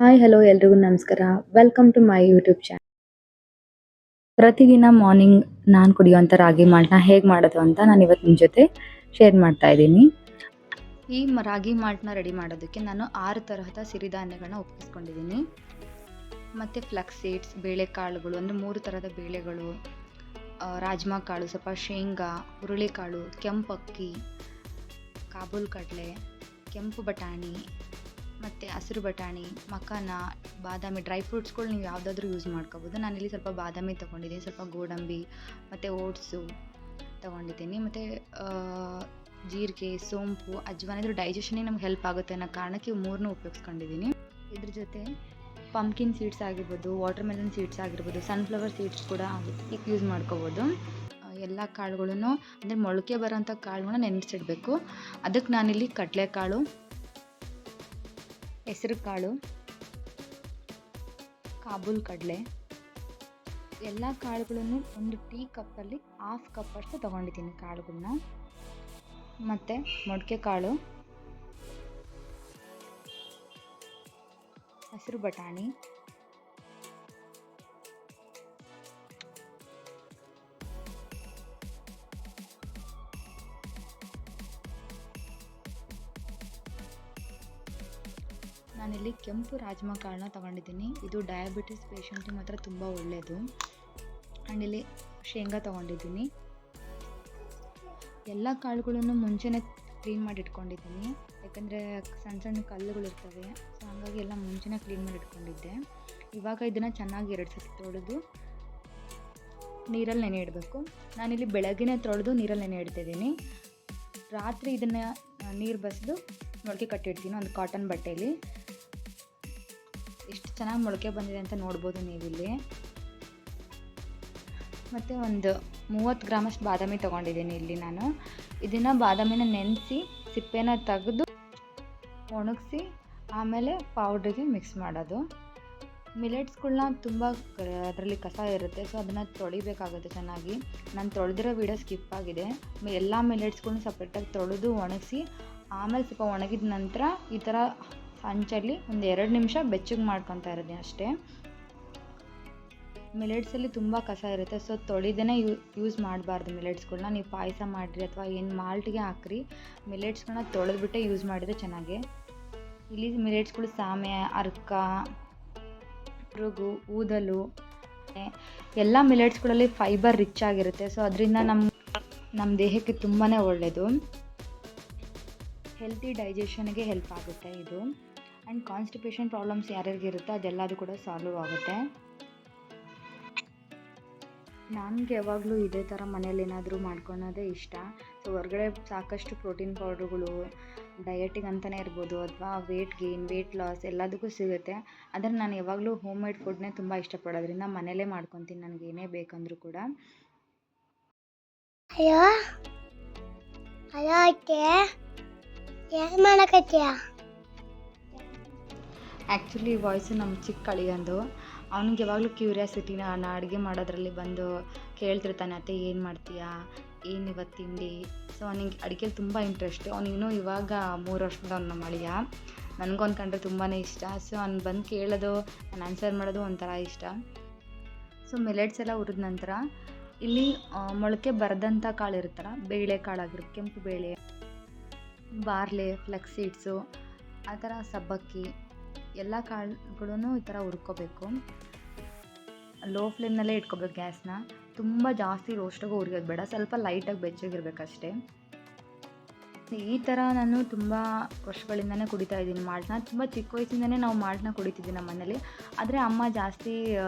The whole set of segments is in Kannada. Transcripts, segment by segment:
ಹಾಯ್ ಹಲೋ ಎಲ್ರಿಗೂ ನಮಸ್ಕಾರ. Welcome to my YouTube channel. ಪ್ರತಿದಿನ ಮಾರ್ನಿಂಗ್ ನಾನು ಕುಡಿಯುವಂಥ ರಾಗಿ ಮಾಲ್ಟ್‌ನ ಹೇಗೆ ಮಾಡೋದು ಅಂತ ನಾನು ಇವತ್ತು ನಿಮ್ಮ ಜೊತೆ ಶೇರ್ ಮಾಡ್ತಾ ಇದ್ದೀನಿ. ಈ ರಾಗಿ ಮಾಲ್ಟ್‌ನ ರೆಡಿ ಮಾಡೋದಕ್ಕೆ ನಾನು 6 ತರಹದ ಸಿರಿಧಾನ್ಯಗಳನ್ನ ಉಪಯೋಗಿಸ್ಕೊಂಡಿದ್ದೀನಿ. ಮತ್ತು ಫ್ಲಕ್ಸ್ ಸೀಡ್ಸ್, ಬೇಳೆಕಾಳುಗಳು ಅಂದರೆ 3 ಥರದ ಬೇಳೆಗಳು, ರಾಜ್ಮಾ ಕಾಳು, ಸ್ವಲ್ಪ ಶೇಂಗಾ, ಹುರುಳಿಕಾಳು, ಕೆಂಪಕ್ಕಿ, ಕಾಬೂಲ್ ಕಡಲೆ, ಕೆಂಪು ಬಟಾಣಿ, ಮತ್ತು ಹಸಿರು ಬಟಾಣಿ, ಮಖಾನ, ಬಾದಾಮಿ, ಡ್ರೈ ಫ್ರೂಟ್ಸ್ಗಳು ನೀವು ಯಾವುದಾದ್ರೂ ಯೂಸ್ ಮಾಡ್ಕೋಬೋದು. ನಾನಿಲ್ಲಿ ಸ್ವಲ್ಪ ಬಾದಾಮಿ ತೊಗೊಂಡಿದ್ದೀನಿ, ಸ್ವಲ್ಪ ಗೋಡಂಬಿ ಮತ್ತು ಓಟ್ಸು ತೊಗೊಂಡಿದ್ದೀನಿ. ಮತ್ತು ಜೀರಿಗೆ, ಸೋಂಪು, ಅಜ್ವಾನ. ಇದ್ರ ಡೈಜೆಷನಿಗೆ ನಮ್ಗೆ ಹೆಲ್ಪ್ ಆಗುತ್ತೆ ಅನ್ನೋ ಕಾರಣಕ್ಕೆ ಇವು 3 ಉಪಯೋಗಿಸ್ಕೊಂಡಿದ್ದೀನಿ. ಇದ್ರ ಜೊತೆ ಪಂಪ್ಕಿನ್ ಸೀಡ್ಸ್ ಆಗಿರ್ಬೋದು, ವಾಟರ್ ಮೆಲನ್ ಸೀಡ್ಸ್ ಆಗಿರ್ಬೋದು, ಸನ್ಫ್ಲವರ್ ಸೀಡ್ಸ್ ಕೂಡ ಈಗ ಯೂಸ್ ಮಾಡ್ಕೋಬೋದು. ಎಲ್ಲ ಕಾಳುಗಳನ್ನು ಅಂದರೆ ಮೊಳಕೆ ಬರೋಂಥ ಕಾಳುಗಳನ್ನ ನೆನೆಸಿಡಬೇಕು. ಅದಕ್ಕೆ ನಾನಿಲ್ಲಿ ಕಡಲೆಕಾಳು, ಹೆಸರು ಕಾಳು, ಕಾಬೂಲ್ ಕಡಲೆ, ಎಲ್ಲ ಕಾಳುಗಳನ್ನು ಒಂದು ಟೀ ಕಪ್ಪಲ್ಲಿ 1/2 ಕಪ್ಪಷ್ಟು ತೊಗೊಂಡಿದ್ದೀನಿ ಕಾಳುಗಳನ್ನ. ಮತ್ತು ಮೊಳಕೆ ಕಾಳು, ಹಸಿರು ಬಟಾಣಿ, ನಾನಿಲ್ಲಿ ಕೆಂಪು ರಾಜ್ಮಾ ಕಾಳನ್ನ ತೊಗೊಂಡಿದ್ದೀನಿ. ಇದು ಡಯಾಬಿಟಿಸ್ ಪೇಷಂಟಿಗೆ ಮಾತ್ರ ತುಂಬ ಒಳ್ಳೆಯದು. ಆ್ಯಂಡ್ ಇಲ್ಲಿ ಶೇಂಗಾ ತೊಗೊಂಡಿದ್ದೀನಿ. ಎಲ್ಲ ಕಾಳುಗಳನ್ನು ಮುಂಚೆನೇ ಕ್ಲೀನ್ ಮಾಡಿ ಇಟ್ಕೊಂಡಿದ್ದೀನಿ, ಯಾಕಂದರೆ ಸಣ್ಣ ಸಣ್ಣ ಕಲ್ಲುಗಳಿರ್ತವೆ. ಸೊ ಹಾಗಾಗಿ ಎಲ್ಲ ಮುಂಚೆನೇ ಕ್ಲೀನ್ ಮಾಡಿ ಇಟ್ಕೊಂಡಿದ್ದೆ. ಇವಾಗ ಇದನ್ನು ಚೆನ್ನಾಗಿ 2 ಸತಿ ತೊಳೆದು ನೀರಲ್ಲಿ ನೆನೆ ಇಡಬೇಕು. ನಾನಿಲ್ಲಿ ಬೆಳಗ್ಗೆನೇ ತೊಳೆದು ನೀರಲ್ಲಿ ನೆನೆ ಇಡ್ತಿದ್ದೀನಿ. ರಾತ್ರಿ ಇದನ್ನು ನೀರು ಬಸಿದು ಮೊಳಕೆ ಕಟ್ಟಿಡ್ತೀನಿ ಒಂದು ಕಾಟನ್ ಬಟ್ಟೆಯಲ್ಲಿ. ಎಷ್ಟು ಚೆನ್ನಾಗಿ ಮೊಳಕೆ ಬಂದಿದೆ ಅಂತ ನೋಡ್ಬೋದು ನೀವಿಲ್ಲಿ. ಮತ್ತು ಒಂದು 30 ಗ್ರಾಮಷ್ಟು ಬಾದಾಮಿ ತೊಗೊಂಡಿದ್ದೀನಿ ಇಲ್ಲಿ ನಾನು. ಇದನ್ನು ಬಾದಾಮಿನ ನೆನೆಸಿ ಸಿಪ್ಪೆನ ತೆಗೆದು ಒಣಗಿಸಿ ಆಮೇಲೆ ಪೌಡ್ರಿಗೆ ಮಿಕ್ಸ್ ಮಾಡೋದು. ಮಿಲೆಟ್ಸ್ಗಳನ್ನ ತುಂಬ ಅದರಲ್ಲಿ ಕಸ ಇರುತ್ತೆ, ಸೊ ಅದನ್ನು ತೊಳಿಬೇಕಾಗುತ್ತೆ ಚೆನ್ನಾಗಿ. ನಾನು ತೊಳೆದಿರೋ ವೀಡಿಯೋ ಸ್ಕಿಪ್ ಆಗಿದೆ. ಎಲ್ಲ ಮಿಲೆಟ್ಸ್ಗಳ್ನ ಸಪ್ರೇಟಾಗಿ ತೊಳೆದು ಒಣಗಿಸಿ ಆಮೇಲೆ ಸ್ವಲ್ಪ ಒಣಗಿದ ನಂತರ ಈ ಥರ ಹಂಚಲ್ಲಿ ಒಂದು 2 ನಿಮಿಷ ಬೆಚ್ಚಗೆ ಮಾಡ್ಕೊತಾ ಇರೋದು ಅಷ್ಟೇ. ಮಿಲೆಟ್ಸಲ್ಲಿ ತುಂಬ ಕಸ ಇರುತ್ತೆ, ಸೊ ತೊಳಿದೇ ಯೂಸ್ ಮಾಡಬಾರ್ದು ಮಿಲೆಟ್ಸ್ಗಳನ್ನ. ನೀವು ಪಾಯಸ ಮಾಡಿರಿ ಅಥವಾ ಏನು ಮಾಲ್ಟಿಗೆ ಹಾಕ್ರಿ, ಮಿಲೆಟ್ಸ್ಗಳನ್ನ ತೊಳೆದ್ಬಿಟ್ಟೆ ಯೂಸ್ ಮಾಡಿದರೆ ಚೆನ್ನಾಗೆ. ಇಲ್ಲಿ ಮಿಲೆಟ್ಸ್ಗಳು ಸಾಮೆ, ಅರ್ಕ, ಪುರುಗು, ಊದಲು, ಎಲ್ಲ ಮಿಲೆಟ್ಸ್ಗಳಲ್ಲಿ ಫೈಬರ್ ರಿಚ್ ಆಗಿರುತ್ತೆ. ಸೊ ಅದರಿಂದ ನಮ್ಮ ದೇಹಕ್ಕೆ ತುಂಬಾ ಒಳ್ಳೆಯದು. ಹೆಲ್ತಿ ಡೈಜೆಷನ್ಗೆ ಹೆಲ್ಪ್ ಆಗುತ್ತೆ ಇದು. ಆ್ಯಂಡ್ ಕಾನ್ಸ್ಟಿಪೇಷನ್ ಪ್ರಾಬ್ಲಮ್ಸ್ ಯಾರ್ಯಾರಿಗಿರುತ್ತೋ ಅದೆಲ್ಲದು ಕೂಡ ಸಾಲ್ವ್ ಆಗುತ್ತೆ. ನನಗೆ ಯಾವಾಗಲೂ ಇದೇ ಥರ ಮನೇಲಿ ಏನಾದರೂ ಮಾಡ್ಕೊಳೋದೇ ಇಷ್ಟ. ಸೊ ಹೊರಗಡೆ ಸಾಕಷ್ಟು ಪ್ರೋಟೀನ್ ಪೌಡ್ರುಗಳು ಡಯಟಿಗೆ ಅಂತಲೇ ಇರ್ಬೋದು ಅಥವಾ ವೇಟ್ ಗೇನ್, ವೇಟ್ ಲಾಸ್ ಎಲ್ಲದಕ್ಕೂ ಸಿಗುತ್ತೆ. ಆದರೆ ನಾನು ಯಾವಾಗಲೂ ಹೋಮ್ ಮೇಡ್ ಫುಡ್ನೇ ತುಂಬ ಇಷ್ಟಪಡೋದ್ರಿಂದ ಮನೇಲೇ ಮಾಡ್ಕೊತೀನಿ ನನಗೆ ಏನೇ ಬೇಕಂದ್ರೂ ಕೂಡ. ಹಲೋ ಹಲೋ ಅತ್ತೆ, ಏನು ಮಾಡಕತ್ತೀಯ? ಆ್ಯಕ್ಚುಲಿ ವಾಯ್ಸು ನಮ್ಮ ಚಿಕ್ಕ ಅಳಿಯಂದು. ಅವ್ನಿಗೆ ಯಾವಾಗಲೂ ಕ್ಯೂರಿಯಾಸಿಟಿ, ನಾನು ಅಡುಗೆ ಮಾಡೋದ್ರಲ್ಲಿ ಬಂದು ಕೇಳ್ತಿರ್ತಾನೆ, ಅತ್ತೆ ಏನು ಮಾಡ್ತೀಯಾ, ಏನು ಇವತ್ತು ತಿಂಡಿ. ಸೊ ಅವನಿಗೆ ಅಡುಗೆಲಿ ತುಂಬ ಇಂಟ್ರೆಸ್ಟ್. ಅವನಿನ್ನೂ ಇವಾಗ 3 ವರ್ಷದ ನಮ್ಮ ಅಳಿಯ. ನನಗೂ ಅಂದ್ಕೊಂಡ್ರೆ ತುಂಬಾ ಇಷ್ಟ. ಸೊ ಅವ್ನು ಬಂದು ಕೇಳೋದು, ನಾನು ಆನ್ಸರ್ ಮಾಡೋದು ಒಂಥರ ಇಷ್ಟ. ಸೊ ಮಿಲೆಟ್ಸ್ ಎಲ್ಲ ಹುರಿದ ನಂತರ ಇಲ್ಲಿ ಮೊಳಕೆ ಬರೆದಂಥ ಕಾಳು ಇರುತ್ತಲ್ಲ, ಬೇಳೆ ಕಾಳಾಗಿರುತ್ತೆ, ಕೆಂಪು ಬೇಳೆ, ಬಾರ್ಲೆ, ಫ್ಲಕ್ಸ್ ಸೀಡ್ಸು, ಆ ಥರ ಸಬ್ಬಕ್ಕಿ, ಎಲ್ಲ ಕಾಳುಗಳೂ ಈ ಥರ ಹುರ್ಕೋಬೇಕು. ಲೋ ಫ್ಲೇಮ್ನಲ್ಲೇ ಇಟ್ಕೋಬೇಕು ಗ್ಯಾಸ್ನ. ತುಂಬ ಜಾಸ್ತಿ ರೋಸ್ಟಾಗೂ ಹುರಿಯೋದು ಬೇಡ, ಸ್ವಲ್ಪ ಲೈಟಾಗಿ ಬೆಚ್ಚಗಿರ್ಬೇಕಷ್ಟೇ. ಈ ಥರ ನಾನು ತುಂಬ ವರ್ಷಗಳಿಂದನೇ ಕುಡಿತಾ ಇದ್ದೀನಿ ಮಾಲ್ಟ್ನ. ತುಂಬ ಚಿಕ್ಕ ವಯಸ್ಸಿಂದನೇ ನಾವು ಮಾಲ್ಟ್ನ ಕುಡಿತಿದ್ವಿ ನಮ್ಮ ಮನೇಲಿ. ಆದರೆ ಅಮ್ಮ ಜಾಸ್ತಿ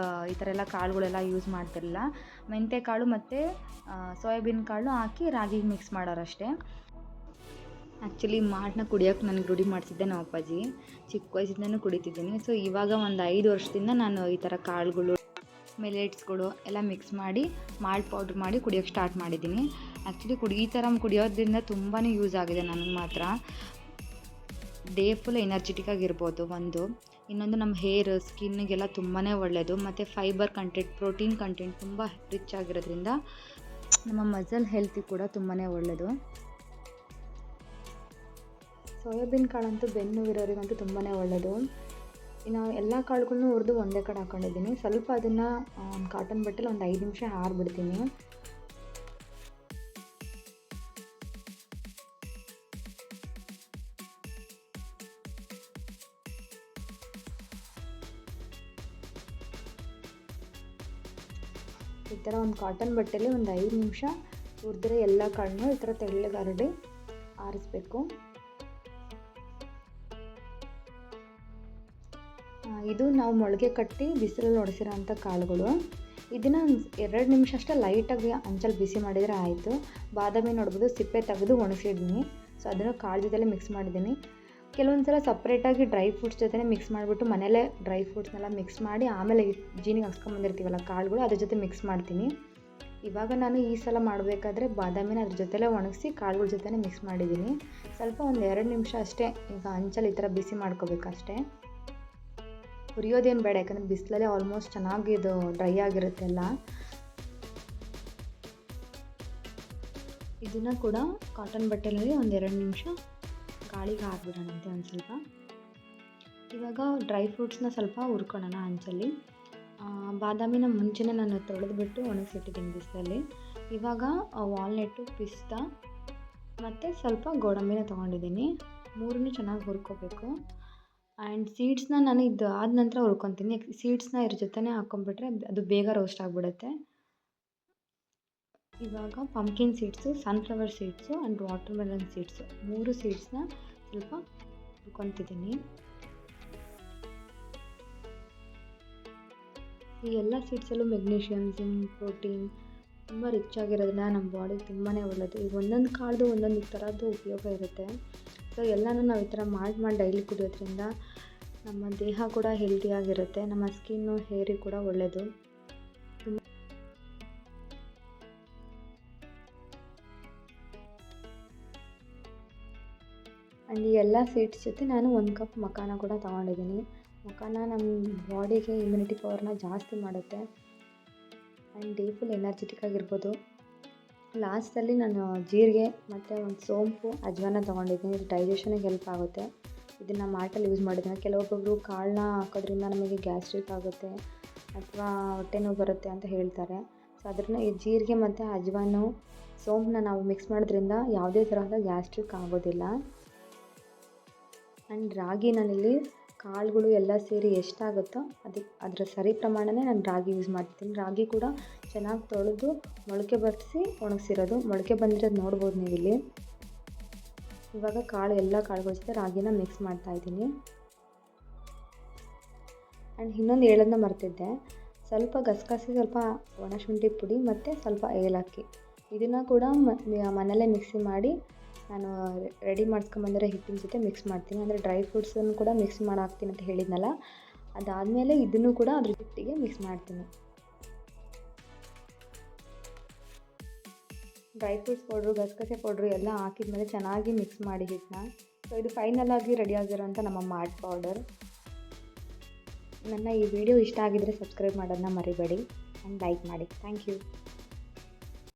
ಈ ಥರ ಎಲ್ಲ ಕಾಳುಗಳೆಲ್ಲ ಯೂಸ್ ಮಾಡ್ತಿರಲಿಲ್ಲ. ಮೆಂತ್ಯ ಕಾಳು ಮತ್ತು ಸೋಯಾಬೀನ್ ಕಾಳು ಹಾಕಿ ರಾಗಿಗೆ ಮಿಕ್ಸ್ ಮಾಡೋರಷ್ಟೇ. ಆ್ಯಕ್ಚುಲಿ ಮಾಲ್ಟ್ನ ಕುಡಿಯೋಕ್ಕೆ ನನಗೆ ರೂಢಿ ಮಾಡಿಸಿದ್ದೆ ನಮ್ಮ ಅಪ್ಪಾಜಿ. ಚಿಕ್ಕ ವಯಸ್ಸಿಂದನೂ ಕುಡಿತಿದ್ದೀನಿ. ಸೊ ಇವಾಗ ಒಂದು 5 ವರ್ಷದಿಂದ ನಾನು ಈ ಥರ ಕಾಳುಗಳು, ಮಿಲೆಟ್ಸ್ಗಳು ಎಲ್ಲ ಮಿಕ್ಸ್ ಮಾಡಿ ಮಾಲ್ಟ್ ಪೌಡ್ರ್ ಮಾಡಿ ಕುಡಿಯೋಕ್ಕೆ ಸ್ಟಾರ್ಟ್ ಮಾಡಿದ್ದೀನಿ. ಆ್ಯಕ್ಚುಲಿ ಈ ಥರ ಕುಡಿಯೋದ್ರಿಂದ ತುಂಬಾ ಯೂಸ್ ಆಗಿದೆ ನನಗೆ ಮಾತ್ರ. ಡೇ ಫುಲ್ ಎನರ್ಜೆಟಿಕ್ ಆಗಿರ್ಬೋದು ಒಂದು. ಇನ್ನೊಂದು ನಮ್ಮ ಹೇರ್, ಸ್ಕಿನ್ನಿಗೆಲ್ಲ ತುಂಬಾ ಒಳ್ಳೆಯದು. ಮತ್ತು ಫೈಬರ್ ಕಂಟೆಂಟ್, ಪ್ರೋಟೀನ್ ಕಂಟೆಂಟ್ ತುಂಬ ರಿಚ್ ಆಗಿರೋದ್ರಿಂದ ನಮ್ಮ ಮಸಲ್ ಹೆಲ್ತಿಗೆ ಕೂಡ ತುಂಬಾ ಒಳ್ಳೆಯದು. ಸೋಯಾಬೀನ್ ಕಾಳಂತೂ ಬೆನ್ನು ಇರೋರಿಗಂತೂ ತುಂಬಾ ಒಳ್ಳೆಯದು. ಇನ್ನು ಎಲ್ಲ ಕಾಳುಗಳ್ನೂ ಹುರಿದು ಒಂದೇ ಕಡೆ ಹಾಕ್ಕೊಂಡಿದ್ದೀನಿ. ಸ್ವಲ್ಪ ಅದನ್ನು ಒಂದು ಕಾಟನ್ ಬಟ್ಟೆಲಿ ಒಂದು 5 ನಿಮಿಷ ಆರಿಬಿಡ್ತೀನಿ. ಈ ಥರ ಒಂದು ಕಾಟನ್ ಬಟ್ಟೆಲಿ ಒಂದು 5 ನಿಮಿಷ ಹುರಿದ್ರೆ ಎಲ್ಲ ಕಾಳನ್ನೂ ಈ ಥರ ತೆಳ್ಳಗೆ ಹರಡಿ ಆರಿಸ್ಬೇಕು. ಇದು ನಾವು ಮೊಳಕೆ ಕಟ್ಟಿ ಬಿಸಿಲಲ್ಲಿ ಒಣಗಿಸಿರೋ ಅಂಥ ಕಾಳುಗಳು. ಇದನ್ನು 2 ನಿಮಿಷ ಅಷ್ಟೇ ಲೈಟಾಗಿ ಹಂಚಲ್ಲಿ ಬಿಸಿ ಮಾಡಿದರೆ ಆಯಿತು. ಬಾದಾಮಿ ನೋಡ್ಬೋದು ಸಿಪ್ಪೆ ತೆಗೆದು ಒಣಗಿಸಿದ್ದೀನಿ. ಸೊ ಅದನ್ನು ಕಾಳು ಜೊತೆಲೆ ಮಿಕ್ಸ್ ಮಾಡಿದ್ದೀನಿ. ಕೆಲವೊಂದು ಸಲ ಸಪ್ರೇಟಾಗಿ ಡ್ರೈ ಫ್ರೂಟ್ಸ್ ಜೊತೆ ಮಿಕ್ಸ್ ಮಾಡಿಬಿಟ್ಟು ಮನೇಲೇ ಡ್ರೈ ಫ್ರೂಟ್ಸ್ನೆಲ್ಲ ಮಿಕ್ಸ್ ಮಾಡಿ ಆಮೇಲೆ ಜೀನಿಗೆ ಹಾಕ್ಸ್ಕೊಂಬಂದಿರ್ತೀವಲ್ಲ ಕಾಳುಗಳು ಅದ್ರ ಜೊತೆ ಮಿಕ್ಸ್ ಮಾಡ್ತೀನಿ. ಇವಾಗ ನಾನು ಈ ಸಲ ಮಾಡಬೇಕಾದ್ರೆ ಬಾದಾಮಿನ ಅದ್ರ ಜೊತೆಲೇ ಒಣಗಿಸಿ ಕಾಳುಗಳ ಜೊತೆನೇ ಮಿಕ್ಸ್ ಮಾಡಿದ್ದೀನಿ. ಸ್ವಲ್ಪ ಒಂದು 2 ನಿಮಿಷ ಅಷ್ಟೇ ಈಗ ಹಂಚಲ್ಲಿ ಈ ಥರ ಬಿಸಿ ಮಾಡ್ಕೋಬೇಕಷ್ಟೇ. ಹುರಿಯೋದೇನು ಬೇಡ, ಯಾಕಂದರೆ ಬಿಸಿಲಲ್ಲೇ ಆಲ್ಮೋಸ್ಟ್ ಚೆನ್ನಾಗಿ ಇದು ಡ್ರೈ ಆಗಿರುತ್ತೆ ಎಲ್ಲ. ಇದನ್ನು ಕೂಡ ಕಾಟನ್ ಬಟ್ಟೆಯಲ್ಲಿ ಒಂದು 2 ನಿಮಿಷ ಗಾಳಿಗೆ ಹಾಕ್ಬಿಡೋಣಂತೆ ಒಂದು ಸ್ವಲ್ಪ. ಇವಾಗ ಡ್ರೈ ಫ್ರೂಟ್ಸ್ನ ಸ್ವಲ್ಪ ಹುರ್ಕೊಳ್ಳೋಣ ಹಂಚಲ್ಲಿ. ಬಾದಾಮಿನ ಮುಂಚೆನೇ ನಾನು ತೊಳೆದ್ಬಿಟ್ಟು ಒಣಗಿಸಿಟ್ಟಿದ್ದೀನಿ ಬಿಸಿಲಲ್ಲಿ. ಇವಾಗ ವಾಲ್ನಟ್ಟು, ಪಿಸ್ತಾ ಮತ್ತು ಸ್ವಲ್ಪ ಗೋಡಂಬಿನ ತೊಗೊಂಡಿದ್ದೀನಿ. 3 ಚೆನ್ನಾಗಿ ಹುರ್ಕೋಬೇಕು. ಆ್ಯಂಡ್ ಸೀಡ್ಸ್ನ ನಾನು ಇದು ಆದ ನಂತರ ಹುರ್ಕೊತೀನಿ. ಸೀಡ್ಸ್ನ ಇದ್ರ ಜೊತೆನೇ ಹಾಕ್ಕೊಂಬಿಟ್ರೆ ಅದು ಬೇಗ ರೋಸ್ಟ್ ಆಗಿಬಿಡುತ್ತೆ. ಇವಾಗ pumpkin seeds, sunflower seeds and water melon seeds 3 ಸೀಡ್ಸ್ನ ಸ್ವಲ್ಪ ಹುರ್ಕೊತಿದ್ದೀನಿ. ಈ ಎಲ್ಲ ಸೀಡ್ಸಲ್ಲೂ ಮೆಗ್ನೀಷಿಯಮ್, ಜಿಂಕ್, ಪ್ರೋಟೀನ್ ತುಂಬ ರಿಚ್ ಆಗಿರೋದ್ರಿಂದ ನಮ್ಮ ಬಾಡಿಗೆ ತುಂಬಾ ಒಳ್ಳೆಯದು. ಈಗ ಒಂದೊಂದು ಕಾಳ್ದು ಒಂದೊಂದು ಥರದ್ದು ಉಪಯೋಗ ಇರುತ್ತೆ. ಸೊ ಎಲ್ಲನೂ ನಾವು ಈ ಥರ ಮಾಡಿ ಡೈಲಿ ಕುಡಿಯೋದ್ರಿಂದ ನಮ್ಮ ದೇಹ ಕೂಡ ಹೆಲ್ತಿಯಾಗಿರುತ್ತೆ. ನಮ್ಮ ಸ್ಕಿನ್ನು, ಹೇರಿಗೆ ಕೂಡ ಒಳ್ಳೆಯದು. ಆ್ಯಂಡ್ ಈ ಎಲ್ಲ ಸೀಡ್ಸ್ ಜೊತೆ ನಾನು 1 ಕಪ್ ಮಖಾನ ಕೂಡ ತೊಗೊಂಡಿದ್ದೀನಿ. ಮಖಾನ ನಮ್ಮ ಬಾಡಿಗೆ ಇಮ್ಯುನಿಟಿ ಪವರ್ನ ಜಾಸ್ತಿ ಮಾಡುತ್ತೆ ಆ್ಯಂಡ್ ಡೇ ಫುಲ್ ಎನರ್ಜೆಟಿಕ್ ಆಗಿರ್ಬೋದು. ಲಾಸ್ಟಲ್ಲಿ ನಾನು ಜೀರಿಗೆ ಮತ್ತು ಒಂದು ಸೋಂಪು, ಅಜ್ವಾನ ತೊಗೊಂಡಿದ್ದೀನಿ. ಇದು ಡೈಜೆಷನಿಗೆ ಹೆಲ್ಪ್ ಆಗುತ್ತೆ. ಇದನ್ನು ಮಾರ್ಟಲ್ಲಿ ಯೂಸ್ ಮಾಡಿದ್ದೀನಿ. ಕೆಲವೊಬ್ಬೊಬ್ಬರು ಕಾಳನ್ನ ಹಾಕೋದ್ರಿಂದ ನಮಗೆ ಗ್ಯಾಸ್ಟ್ರಿಕ್ ಆಗುತ್ತೆ ಅಥವಾ ಹೊಟ್ಟೆ ನೋವು ಬರುತ್ತೆ ಅಂತ ಹೇಳ್ತಾರೆ. ಸೊ ಅದನ್ನು ಈ ಜೀರಿಗೆ ಮತ್ತು ಅಜ್ವಾನು, ಸೋಂಪನ್ನ ನಾವು ಮಿಕ್ಸ್ ಮಾಡೋದ್ರಿಂದ ಯಾವುದೇ ತರಹದ ಗ್ಯಾಸ್ಟ್ರಿಕ್ ಆಗೋದಿಲ್ಲ. ಆ್ಯಂಡ್ ರಾಗಿ ನಾನಿಲ್ಲಿ ಕಾಳುಗಳು ಎಲ್ಲ ಸೇರಿ ಎಷ್ಟಾಗುತ್ತೋ ಅದರ ಸರಿ ಪ್ರಮಾಣನೇ ನಾನು ರಾಗಿ ಯೂಸ್ ಮಾಡ್ತೀನಿ. ರಾಗಿ ಕೂಡ ಚೆನ್ನಾಗಿ ತೊಳೆದು ಮೊಳಕೆ ಬರಿಸಿ ಒಣಗಿಸಿರೋದು. ಮೊಳಕೆ ಬಂದಿರೋದು ನೋಡ್ಬೋದು ನೀವಿಲ್ಲಿ. ಇವಾಗ ಎಲ್ಲ ಕಾಳುಗಳ ಜೊತೆ ರಾಗಿನ ಮಿಕ್ಸ್ ಮಾಡ್ತಾಯಿದ್ದೀನಿ. ಆ್ಯಂಡ್ ಇನ್ನೊಂದು ಹೇಳೋದನ್ನ ಮರ್ತಿದ್ದೆ, ಸ್ವಲ್ಪ ಗಸಗಸೆ, ಸ್ವಲ್ಪ ಒಣಶುಂಠಿ ಪುಡಿ ಮತ್ತು ಸ್ವಲ್ಪ ಏಲಕ್ಕಿ ಇದನ್ನು ಕೂಡ ಮನೆಯಲ್ಲೇ ಮಿಕ್ಸಿ ಮಾಡಿ ನಾನು ರೆಡಿ ಮಾಡ್ಸ್ಕೊಂಬಂದಿರೋ ಹಿಟ್ಟಿನ ಜೊತೆ ಮಿಕ್ಸ್ ಮಾಡ್ತೀನಿ. ಅಂದರೆ ಡ್ರೈ ಫ್ರೂಟ್ಸನ್ನು ಕೂಡ ಮಿಕ್ಸ್ ಮಾಡಿ ಹಾಕ್ತೀನಿ ಅಂತ ಹೇಳಿದ್ನಲ್ಲ, ಅದಾದಮೇಲೆ ಇದನ್ನು ಕೂಡ ಅದ್ರ ಹಿಟ್ಟಿಗೆ ಮಿಕ್ಸ್ ಮಾಡ್ತೀನಿ. ಡ್ರೈ ಫ್ರೂಟ್ಸ್ ಪೌಡ್ರು, ಗಸಗಸೆ ಪೌಡ್ರು ಎಲ್ಲ ಹಾಕಿದ್ಮೇಲೆ ಚೆನ್ನಾಗಿ ಮಿಕ್ಸ್ ಮಾಡಿ ಹಿಟ್ಟನ್ನ. ಸೊ ಇದು ಫೈನಲಾಗಿ ರೆಡಿಯಾಗಿರೋಂಥ ನಮ್ಮ ಮಾಲ್ಟ್ ಪೌಡರ್. ನನ್ನ ಈ ವಿಡಿಯೋ ಇಷ್ಟ ಆಗಿದ್ದರೆ ಸಬ್ಸ್ಕ್ರೈಬ್ ಮಾಡೋದನ್ನ ಮರಿಬೇಡಿ ಆ್ಯಂಡ್ ಲೈಕ್ ಮಾಡಿ. Thank you.